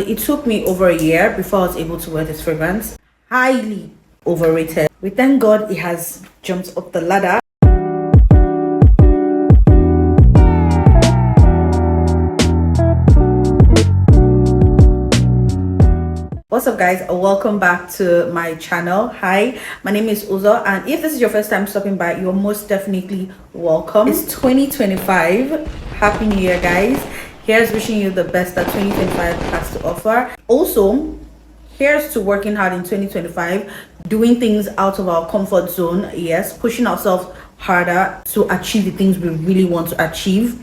it took me over a year before I was able to wear this fragrance. Highly overrated. We thank God it has jumped up the ladder. What's up guys, welcome back to my channel. Hi, my name is Uzo, and if this is your first time stopping by, you're most definitely welcome. It's 2025. Happy New Year guys. Here's wishing you the best that 2025 has to offer. Also, here's to working hard in 2025, doing things out of our comfort zone. Yes, pushing ourselves harder to achieve the things we really want to achieve.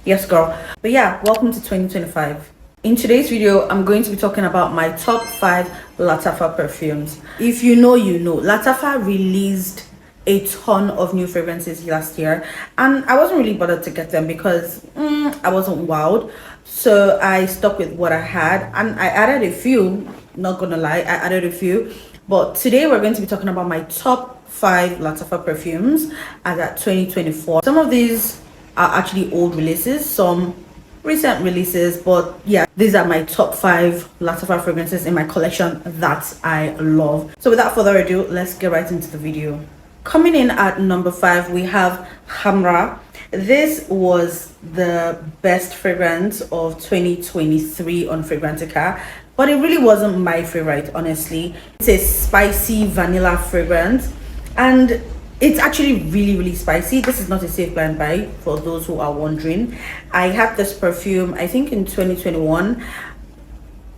Yes girl. But yeah, welcome to 2025. In today's video, I'm going to be talking about my top 5 Lattafa perfumes. If you know, you know. Lattafa released a ton of new fragrances last year, and I wasn't really bothered to get them because I wasn't wowed. So I stuck with what I had, and I added a few, not gonna lie, I added a few. But today we're going to be talking about my top 5 Lattafa perfumes as at 2024. Some of these are actually old releases, some recent releases, but yeah, these are my top 5 Lattafa fragrances in my collection that I love. So without further ado, let's get right into the video. Coming in at number 5, we have Khamrah. This was the best fragrance of 2023 on Fragrantica, but it really wasn't my favorite, honestly. It's a spicy vanilla fragrance, and it's actually really spicy. This is not a safe blind buy for those who are wondering. I had this perfume I think in 2021,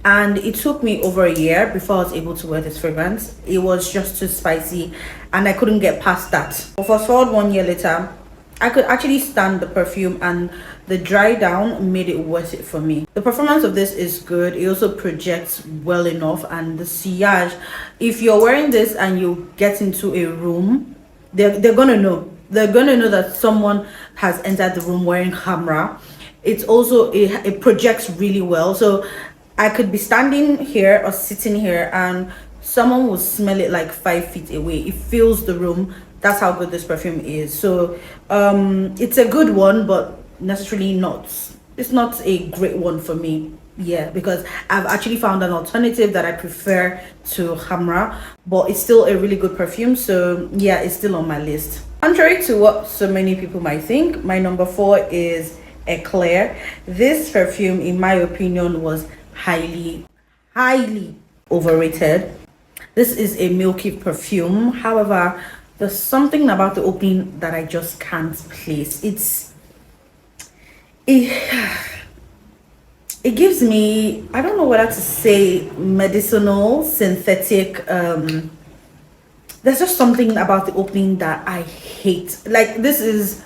and it took me over a year before I was able to wear this fragrance. It was just too spicy and I couldn't get past that. But fast forward 1 year later, I could actually stand the perfume, and the dry down made it worth it for me. The performance of this is good. It also projects well enough, and the sillage, if you're wearing this and you get into a room, they're gonna know that someone has entered the room wearing Khamrah. It's also it projects really well, so I could be standing here or sitting here and someone will smell it like 5 feet away. It fills the room. That's how good this perfume is. So it's a good one, but necessarily not, it's not a great one for me. Yeah, because I've actually found an alternative that I prefer to Khamrah, but it's still a really good perfume. So yeah, it's still on my list. Contrary to what so many people might think, my number 4 is Eclaire. This perfume, in my opinion, was highly overrated. This is a milky perfume. However, there's something about the opening that I just can't place. It gives me, I don't know whether to say medicinal, synthetic. There's just something about the opening that I hate. Like, this is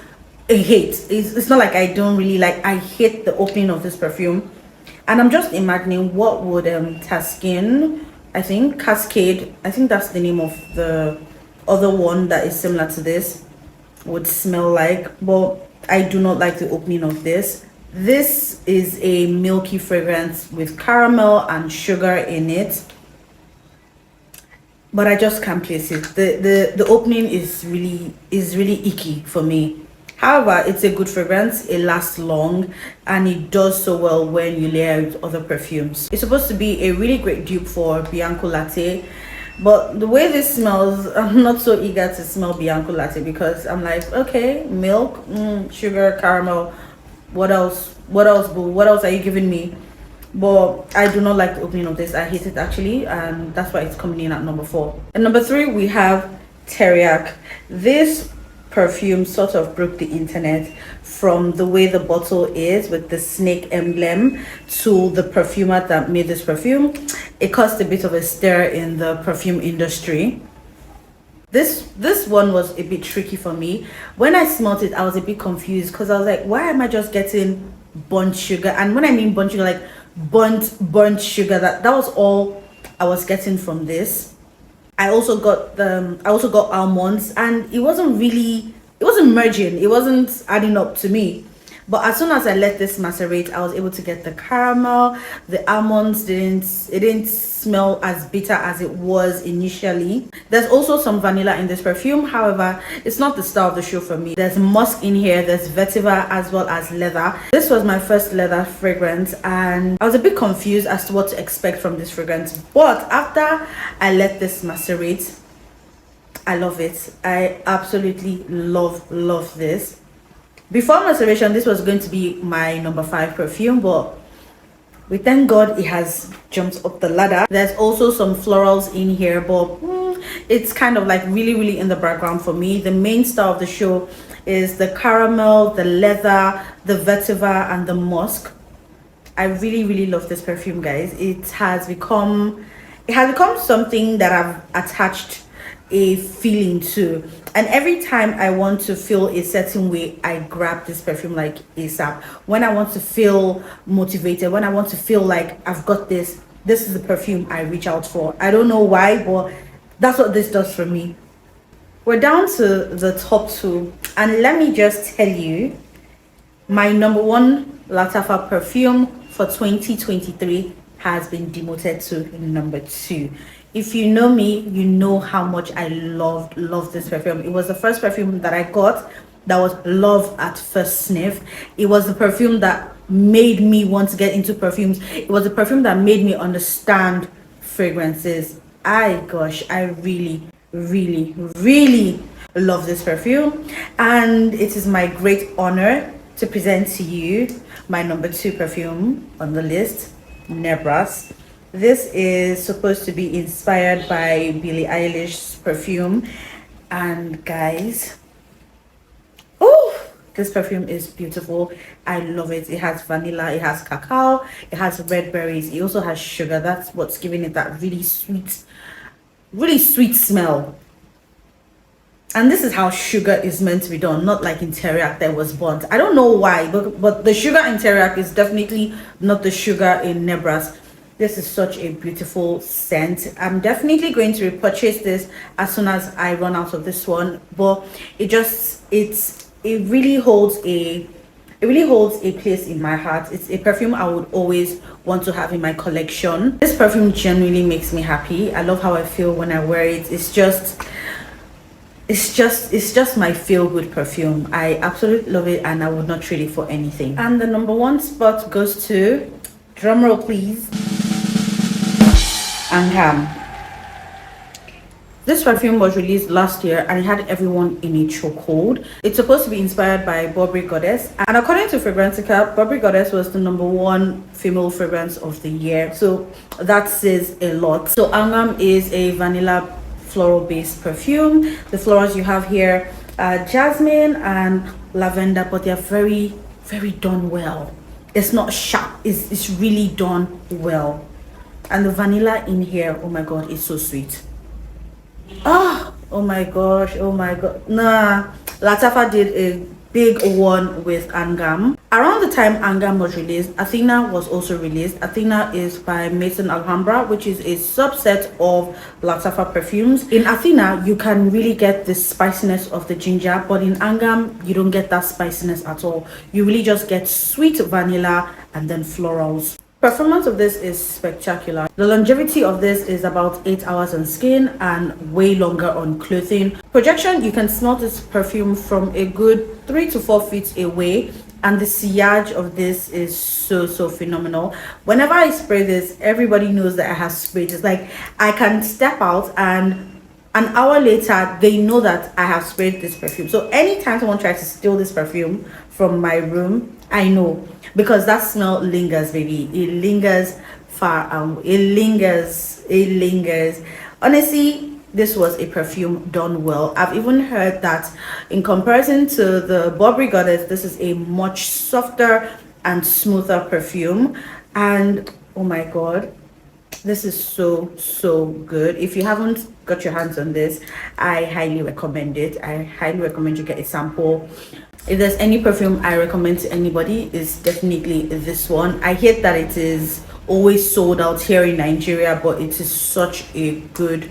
a hate. It's not like I don't really like, I hate the opening of this perfume. And I'm just imagining what would Taskin, I think Cascade, I think that's the name of the other one that is similar to this, would smell like. But I do not like the opening of this. This is a milky fragrance with caramel and sugar in it, but I just can't place it. The opening is really icky for me. However, it's a good fragrance. It lasts long, and it does so well when you layer it with other perfumes. It's supposed to be a really great dupe for Bianco Latte, but the way this smells, I'm not so eager to smell Bianco Latte, because I'm like, okay, milk, sugar, caramel, what else what else are you giving me? But I do not like the opening of this. I hate it actually, and that's why it's coming in at number 4. And number 3, we have Teriaq. This perfume sort of broke the internet, from the way the bottle is with the snake emblem to the perfumer that made this perfume. It caused a bit of a stir in the perfume industry. This one was a bit tricky for me. When I smelled it, I was a bit confused, because I was like, why am I just getting burnt sugar? And when I mean burnt sugar, like burnt sugar, that was all I was getting from this. I also got almonds, and it wasn't merging, it wasn't adding up to me. but as soon as I let this macerate, I was able to get the caramel. The almonds didn't smell as bitter as it was initially. There's also some vanilla in this perfume, however it's not the star of the show for me. There's musk in here, there's vetiver, as well as leather. This was my first leather fragrance and I was a bit confused as to what to expect from this fragrance, but after I let this macerate, I love it. I absolutely love this. Before maceration, this was going to be my number 5 perfume, but we thank God it has jumped up the ladder. There's also some florals in here, but it's kind of like really in the background for me. The main star of the show is the caramel, the leather, the vetiver, and the musk. I really love this perfume, guys. It has become something that I've attached a feeling to, and every time I want to feel a certain way, I grab this perfume like ASAP. When I want to feel motivated, when I want to feel like I've got this is the perfume I reach out for. I don't know why, but that's what this does for me. We're down to the top 2, and let me just tell you, my number 1 Lattafa perfume for 2023 has been demoted to number 2. If you know me, you know how much I love this perfume. It was the first perfume that I got that was love at first sniff. It was the perfume that made me want to get into perfumes. It was the perfume that made me understand fragrances. I really love this perfume, and it is my great honor to present to you my number 2 perfume on the list, Nebras. This is supposed to be inspired by Billie Eilish's perfume, and guys, oh, this perfume is beautiful. I love it. It has vanilla, it has cacao, it has red berries, it also has sugar. That's what's giving it that really sweet smell. And this is how sugar is meant to be done, not like in Teriaq that was burnt. I don't know why, but the sugar in Teriaq is definitely not the sugar in Nebras. This is such a beautiful scent. I'm definitely going to repurchase this as soon as I run out of this one, but it really holds a place in my heart. It's a perfume I would always want to have in my collection. This perfume genuinely makes me happy. I love how I feel when I wear it. It's just my feel-good perfume. I absolutely love it, and I would not trade it for anything. And the number 1 spot goes to, drumroll please, Angham. This perfume was released last year and it had everyone in a chokehold. It's supposed to be inspired by Burberry Goddess, and according to Fragrantica, Burberry Goddess was the number 1 female fragrance of the year, so that says a lot. So Angham is a vanilla floral based perfume. The florals you have here are jasmine and lavender, but they're very done well. It's not sharp, it's really done well. And the vanilla in here, oh my god, it's so sweet. Oh my gosh, oh my god. Nah, Lattafa did a big one with Angham. Around the time Angham was released, Athena was also released. Athena is by Maison Alhambra, which is a subset of Lattafa perfumes. In Athena, you can really get the spiciness of the ginger, but in Angham, you don't get that spiciness at all. You really just get sweet vanilla and then florals. Performance of this is spectacular. The longevity of this is about 8 hours on skin and way longer on clothing. Projection, you can smell this perfume from a good 3 to 4 feet away, and the sillage of this is so phenomenal. Whenever I spray this, everybody knows that I have sprayed. It's like I can step out and an hour later they know that I have sprayed this perfume. So anytime someone tries to steal this perfume from my room, I know, because that smell lingers, baby. It lingers far out. It lingers. Honestly, this was a perfume done well. I've even heard that in comparison to the Burberry Goddess, this is a much softer and smoother perfume. And oh my god, this is so good. If you haven't got your hands on this, I highly recommend it. I highly recommend you get a sample. If there's any perfume I recommend to anybody, it's definitely this one. I hate that it is always sold out here in Nigeria, but it is such a good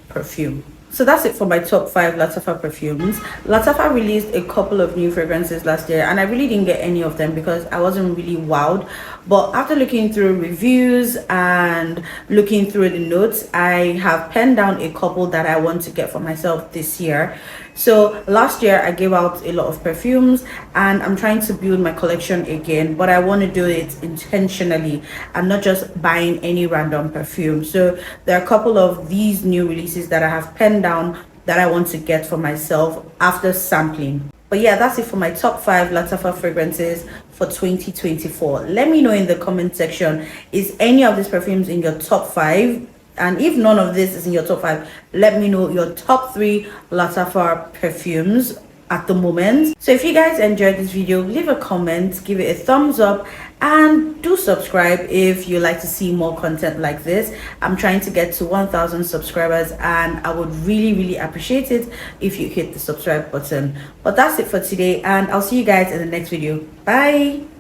perfume. So that's it for my top 5 Lattafa perfumes. Lattafa released a couple of new fragrances last year, and I really didn't get any of them because I wasn't really wowed. But after looking through reviews and looking through the notes, I have penned down a couple that I want to get for myself this year. So last year I gave out a lot of perfumes, and I'm trying to build my collection again, but I want to do it intentionally and not just buying any random perfume. So there are a couple of these new releases that I have penned down that I want to get for myself after sampling. But yeah, that's it for my top 5 Lattafa fragrances for 2024. Let me know in the comment section, is any of these perfumes in your top 5? And if none of this is in your top 5, let me know your top 3 Lattafa perfumes at the moment. So if you guys enjoyed this video, leave a comment, give it a thumbs up, and do subscribe if you like to see more content like this. I'm trying to get to 1,000 subscribers, and I would really appreciate it if you hit the subscribe button. But that's it for today, and I'll see you guys in the next video. Bye.